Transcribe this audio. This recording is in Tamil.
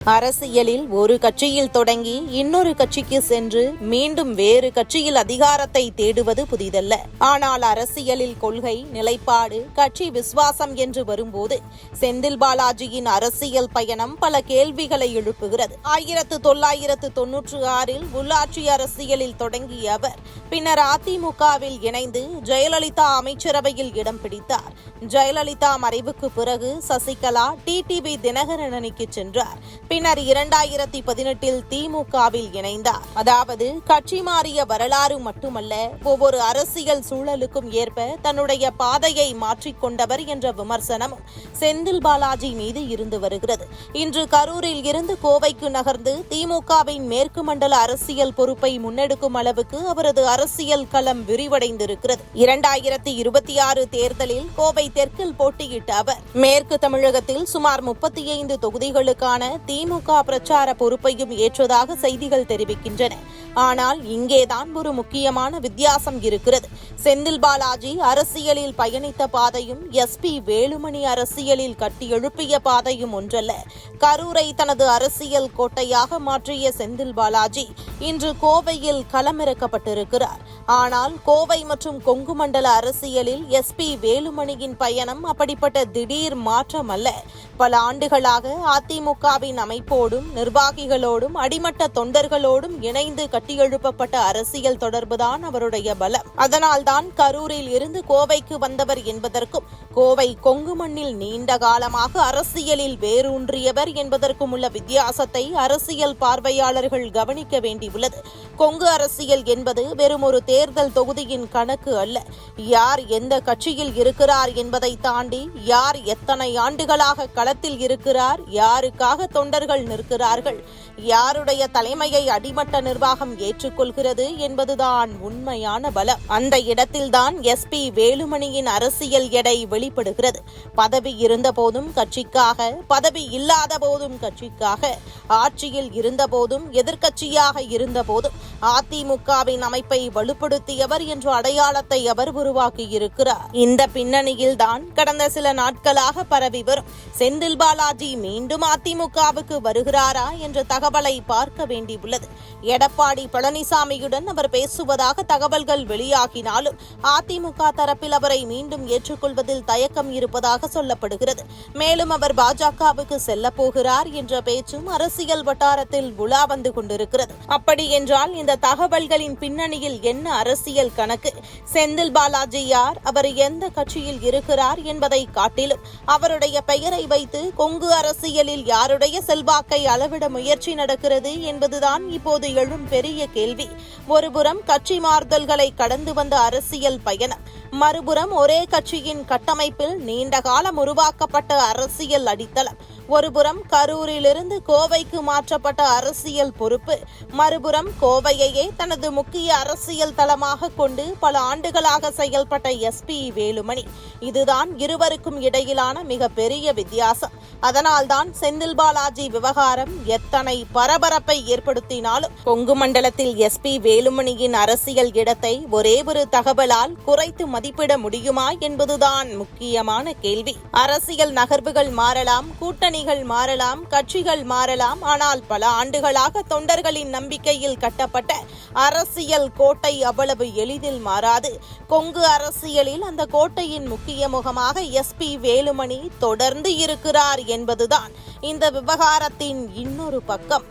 அரசியலில் ஒரு கட்சியில் தொடங்கி இன்னொரு கட்சிக்கு சென்று மீண்டும் வேறு கட்சியில் அதிகாரத்தை தேடுவது புதிதல்ல. ஆனால் அரசியலில் கொள்கை, நிலைப்பாடு, கட்சி விசுவாசம் என்று வரும்போது செந்தில் பாலாஜியின் அரசியல் பயணம் பல கேள்விகளை எழுப்புகிறது. 1996 உள்ளாட்சி அரசியலில் தொடங்கிய அவர் பின்னர் அதிமுகவில் இணைந்து ஜெயலலிதா அமைச்சரவையில் இடம் பிடித்தார். ஜெயலலிதா மறைவுக்கு பிறகு சசிகலா டிடிவி தினகரன் அணிக்கு சென்றார். பின்னர் 2018 திமுகவில் இணைந்தார். அதாவது கட்சி மாறிய வரலாறு மட்டுமல்ல, ஒவ்வொரு அரசியல் சூழலுக்கும் ஏற்ப தன்னுடைய பாதையை மாற்றிக்கொண்டவர் என்ற விமர்சனமும் செந்தில் பாலாஜி மீது இருந்து வருகிறது. இன்று கரூரில் இருந்து கோவைக்கு நகர்ந்து திமுகவின் மேற்கு மண்டல அரசியல் பொறுப்பை முன்னெடுக்கும் அளவுக்கு அவரது அரசியல் களம் விரிவடைந்திருக்கிறது. 2026 தேர்தலில் கோவை தெற்கில் போட்டியிட்ட அவர் மேற்கு தமிழகத்தில் சுமார் 35 தொகுதிகளுக்கான திமுக பிரச்சார பொறுப்பையும் ஏற்றதாக செய்திகள் தெரிவிக்கின்றன. ஆனால் இங்கேதான் ஒரு முக்கியமான வித்தியாசம் இருக்கிறது. செந்தில் பாலாஜி அரசியலில் பயணித்த பாதையும் எஸ்பி வேலுமணி அரசியலில் கட்டியெழுப்பிய பாதையும் ஒன்றல்ல. கரூரை தனது அரசியல் கோட்டையாக மாற்றிய செந்தில் பாலாஜி இன்று கோவையில் களமிறக்கப்பட்டிருக்கிறார். ஆனால் கோவை மற்றும் கொங்கு மண்டல அரசியலில் எஸ்பி வேலுமணியின் பயணம் அப்படிப்பட்ட திடீர் மாற்றம் அல்ல. பல ஆண்டுகளாக அதிமுகவின் அமைப்போடும் நிர்வாகிகளோடும் அடிமட்ட தொண்டர்களோடும் இணைந்து கட்டியெழுப்பப்பட்ட அரசியல் தொடர்புதான் அவருடைய பலம். அதனால்தான் கரூரில் இருந்து கோவைக்கு வந்தவர் என்பதற்கும் கோவை கொங்கு மண்ணில் நீண்ட காலமாக அரசியலில் வேரூன்றியவர் என்பதற்கும் உள்ள வித்தியாசத்தை அரசியல் பார்வையாளர்கள் கவனிக்க வேண்டியுள்ளது. கொங்கு அரசியல் என்பது வெறும் ஒரு தேர்தல் தொகுதியின் கணக்கு அல்ல. யார் எந்த கட்சியில் இருக்கிறார் என்பதை தாண்டி யார் எத்தனை ஆண்டுகளாக களத்தில் இருக்கிறார், யாருக்காக தொண்டர்கள் நிற்கிறார்கள், யாருடைய தலைமையை அடிமட்ட நிர்வாகம் ஏற்றுக்கொள்கிறது என்பதுதான் உண்மையான பலம். அந்த இடத்தில்தான் எஸ்பி வேலுமணியின் அரசியல் எடை வெளிப்படுகிறது. பதவி இருந்த போதும் கட்சிக்காக, பதவி இல்லாத போதும் கட்சிக்காக, ஆட்சியில் இருந்த போதும் எதிர்க்கட்சியாக இருந்த போதும் அதிமுகவின் அமைப்பை வலுப்படுத்தியவர் என்ற அடையாளத்தை அவர் உருவாக்கியிருக்கிறார். இந்த பின்னணியில்தான் கடந்த சில நாட்களாக பரவி வரும் செந்தில் பாலாஜி மீண்டும் அதிமுகவுக்கு வருகிறாரா என்ற தகவலை பார்க்க வேண்டியுள்ளது. எடப்பாடி பழனிசாமியுடன் அவர் பேசுவதாக தகவல்கள் வெளியாகினாலும் அதிமுக தரப்பில் அவரை மீண்டும் ஏற்றுக்கொள்வதில் தயக்கம் இருப்பதாக சொல்லப்படுகிறது. மேலும் அவர் பாஜகவுக்கு செல்ல போகிறார் என்ற பேச்சும் அரசியல் வட்டாரத்தில் உலா வந்து கொண்டிருக்கிறது. அப்படி என்றால் இந்த தகவல்களின் பின்னணியில் என்ன அரசியல் கணக்கு? செந்தில் பாலாஜி யார், அவர் எந்த கட்சியில் இருக்கிறார் என்பதை காட்டிலும் அவருடைய பெயரை வைத்து கொங்கு அரசியலில் யாருடைய செல்வாக்கை அளவிட முயற்சி நடக்கிறது என்பதுதான் இப்போது எழும் பெரிய கேள்வி. ஒருபுறம் கட்சி மாறுதல்களை கடந்து வந்த அரசியல் பயணம், மறுபுறம் ஒரே கட்சியின் கட்டமைப்பில் நீண்ட காலம் உருவாக்கப்பட்ட அரசியல் அடித்தளம். ஒருபுறம் கரூரிலிருந்து கோவைக்கு மாற்றப்பட்ட அரசியல் பொறுப்பு, மறுபுறம் கோவையையே தனது முக்கிய அரசியல் தளமாக கொண்டு பல ஆண்டுகளாக செயல்பட்ட எஸ்பி வேலுமணி. இதுதான் இருவருக்கும் இடையிலான மிகப்பெரிய வித்தியாசம். அதனால்தான் செந்தில் பாலாஜி விவகாரம் எத்தனை பரபரப்பை ஏற்படுத்தினாலும் கொங்கு மண்டலத்தில் எஸ்பி வேலுமணியின் அரசியல் இடத்தை ஒரே ஒரு தகவலால் குறைத்து மதிப்பிட முடியுமா என்பதுதான் முக்கியமான கேள்வி. அரசியல் நகர்வுகள் மாறலாம், கூட்டணிகள் மாறலாம், கட்சிகள் மாறலாம். ஆனால் பல ஆண்டுகளாக தொண்டர்களின் நம்பிக்கையில் கட்டப்பட்ட அரசியல் கோட்டை அவ்வளவு எளிதில் மாறாது. கொங்கு அரசியலில் அந்த கோட்டையின் முக்கிய முகமாக எஸ்பி வேலுமணி தொடர்ந்து இருக்கிறார் என்பதுதான் இந்த விவகாரத்தின் இன்னொரு பக்கம்.